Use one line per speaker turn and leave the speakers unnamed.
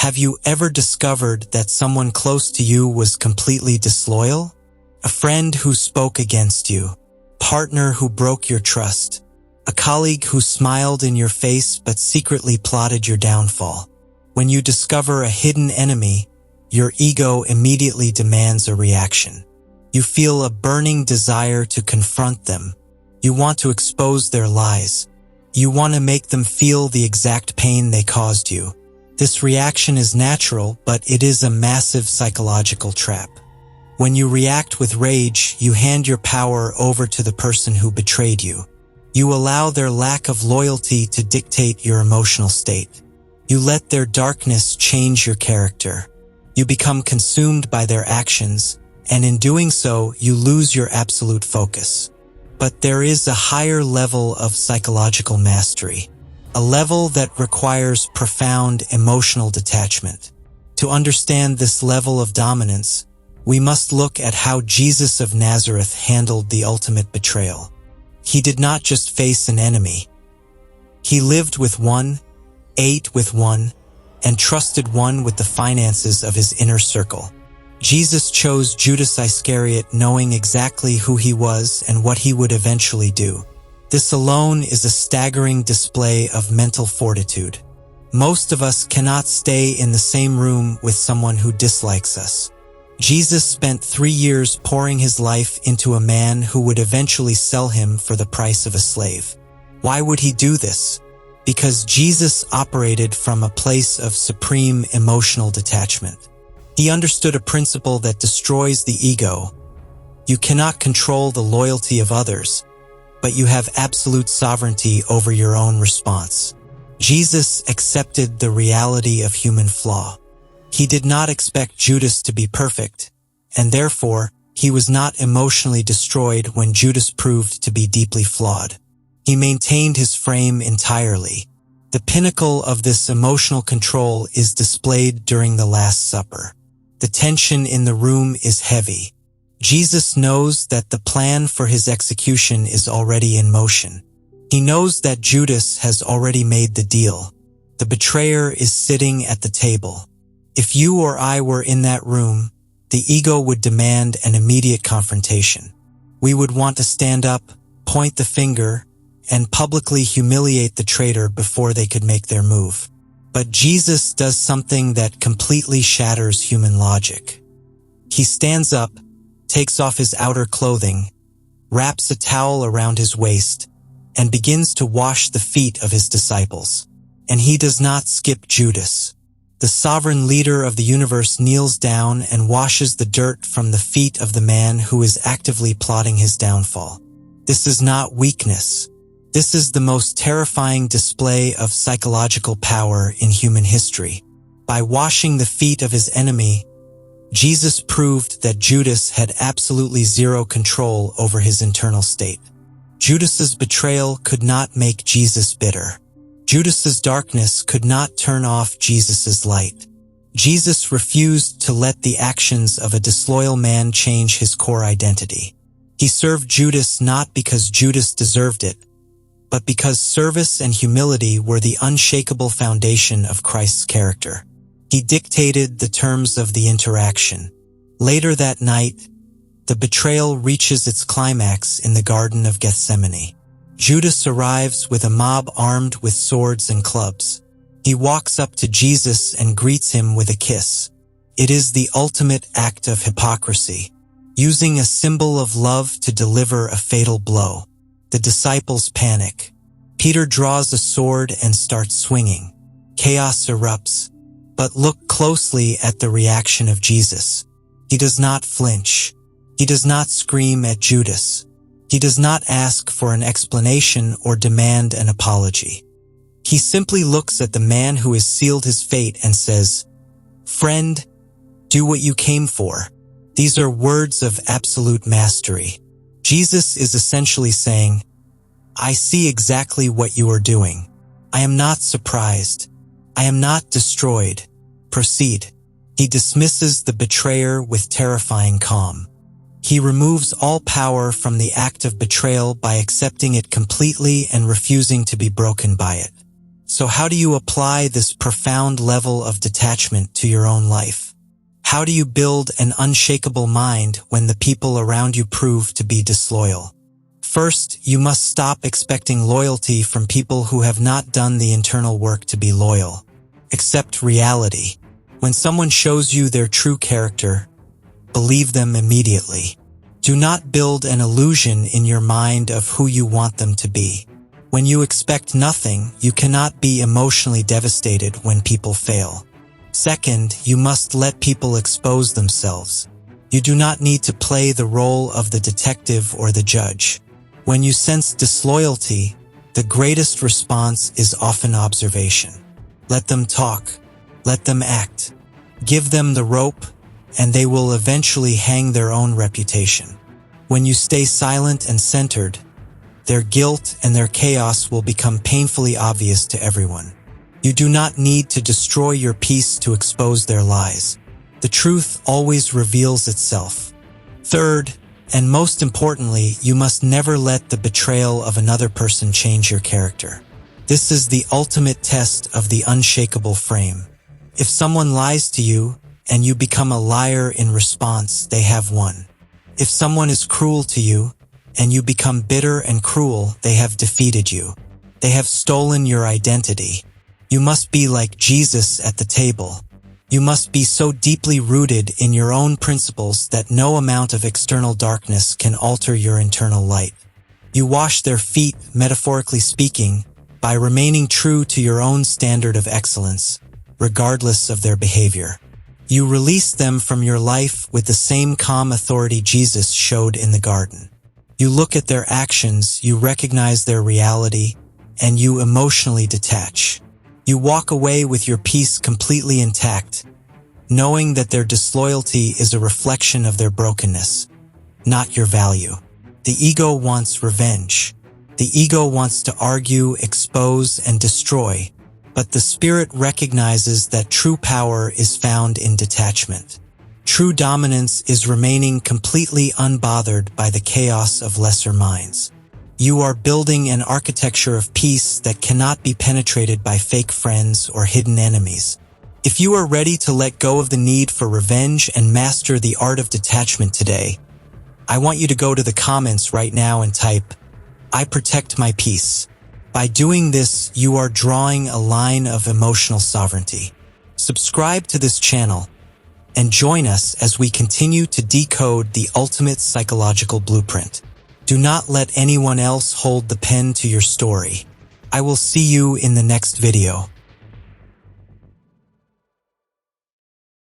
Have you ever discovered that someone close to you was completely disloyal? A friend who spoke against you, partner who broke your trust, a colleague who smiled in your face but secretly plotted your downfall. When you discover a hidden enemy, your ego immediately demands a reaction. You feel a burning desire to confront them. You want to expose their lies. You want to make them feel the exact pain they caused you. This reaction is natural, but it is a massive psychological trap. When you react with rage, you hand your power over to the person who betrayed you. You allow their lack of loyalty to dictate your emotional state. You let their darkness change your character. You become consumed by their actions, and in doing so, you lose your absolute focus. But there is a higher level of psychological mastery, a level that requires profound emotional detachment. To understand this level of dominance, we must look at how Jesus of Nazareth handled the ultimate betrayal. He did not just face an enemy. He lived with one, ate with one, and trusted one with the finances of his inner circle. Jesus chose Judas Iscariot knowing exactly who he was and what he would eventually do. This alone is a staggering display of mental fortitude. Most of us cannot stay in the same room with someone who dislikes us. Jesus spent 3 years pouring his life into a man who would eventually sell him for the price of a slave. Why would he do this? Because Jesus operated from a place of supreme emotional detachment. He understood a principle that destroys the ego. You cannot control the loyalty of others, but you have absolute sovereignty over your own response. Jesus accepted the reality of human flaw. He did not expect Judas to be perfect, and therefore, he was not emotionally destroyed when Judas proved to be deeply flawed. He maintained his frame entirely. The pinnacle of this emotional control is displayed during the Last Supper. The tension in the room is heavy. Jesus knows that the plan for his execution is already in motion. He knows that Judas has already made the deal. The betrayer is sitting at the table. If you or I were in that room, the ego would demand an immediate confrontation. We would want to stand up, point the finger, and publicly humiliate the traitor before they could make their move. But Jesus does something that completely shatters human logic. He stands up, takes off his outer clothing, wraps a towel around his waist, and begins to wash the feet of his disciples. And he does not skip Judas. The sovereign leader of the universe kneels down and washes the dirt from the feet of the man who is actively plotting his downfall. This is not weakness. This is the most terrifying display of psychological power in human history. By washing the feet of his enemy, Jesus proved that Judas had absolutely zero control over his internal state. Judas's betrayal could not make Jesus bitter. Judas's darkness could not turn off Jesus's light. Jesus refused to let the actions of a disloyal man change his core identity. He served Judas not because Judas deserved it, but because service and humility were the unshakable foundation of Christ's character. He dictated the terms of the interaction. Later that night, the betrayal reaches its climax in the Garden of Gethsemane. Judas arrives with a mob armed with swords and clubs. He walks up to Jesus and greets him with a kiss. It is the ultimate act of hypocrisy, using a symbol of love to deliver a fatal blow. The disciples panic. Peter draws a sword and starts swinging. Chaos erupts. But look closely at the reaction of Jesus. He does not flinch. He does not scream at Judas. He does not ask for an explanation or demand an apology. He simply looks at the man who has sealed his fate and says, "Friend, do what you came for." These are words of absolute mastery. Jesus is essentially saying, "I see exactly what you are doing. I am not surprised. I am not destroyed. Proceed." He dismisses the betrayer with terrifying calm. He removes all power from the act of betrayal by accepting it completely and refusing to be broken by it. So how do you apply this profound level of detachment to your own life? How do you build an unshakable mind when the people around you prove to be disloyal? First, you must stop expecting loyalty from people who have not done the internal work to be loyal. Accept reality. When someone shows you their true character, believe them immediately. Do not build an illusion in your mind of who you want them to be. When you expect nothing, you cannot be emotionally devastated when people fail. Second, you must let people expose themselves. You do not need to play the role of the detective or the judge. When you sense disloyalty, the greatest response is often observation. Let them talk. Let them act. Give them the rope, and they will eventually hang their own reputation. When you stay silent and centered, their guilt and their chaos will become painfully obvious to everyone. You do not need to destroy your peace to expose their lies. The truth always reveals itself. Third, and most importantly, you must never let the betrayal of another person change your character. This is the ultimate test of the unshakable frame. If someone lies to you and you become a liar in response, they have won. If someone is cruel to you and you become bitter and cruel, they have defeated you. They have stolen your identity. You must be like Jesus at the table. You must be so deeply rooted in your own principles that no amount of external darkness can alter your internal light. You wash their feet, metaphorically speaking, by remaining true to your own standard of excellence, regardless of their behavior. You release them from your life with the same calm authority Jesus showed in the garden. You look at their actions, you recognize their reality, and you emotionally detach. You walk away with your peace completely intact, knowing that their disloyalty is a reflection of their brokenness, not your value. The ego wants revenge. The ego wants to argue, expose, and destroy, but the spirit recognizes that true power is found in detachment. True dominance is remaining completely unbothered by the chaos of lesser minds. You are building an architecture of peace that cannot be penetrated by fake friends or hidden enemies. If you are ready to let go of the need for revenge and master the art of detachment today, I want you to go to the comments right now and type, "I protect my peace." By doing this, you are drawing a line of emotional sovereignty. Subscribe to this channel and join us as we continue to decode the ultimate psychological blueprint. Do not let anyone else hold the pen to your story. I will see you in the next video.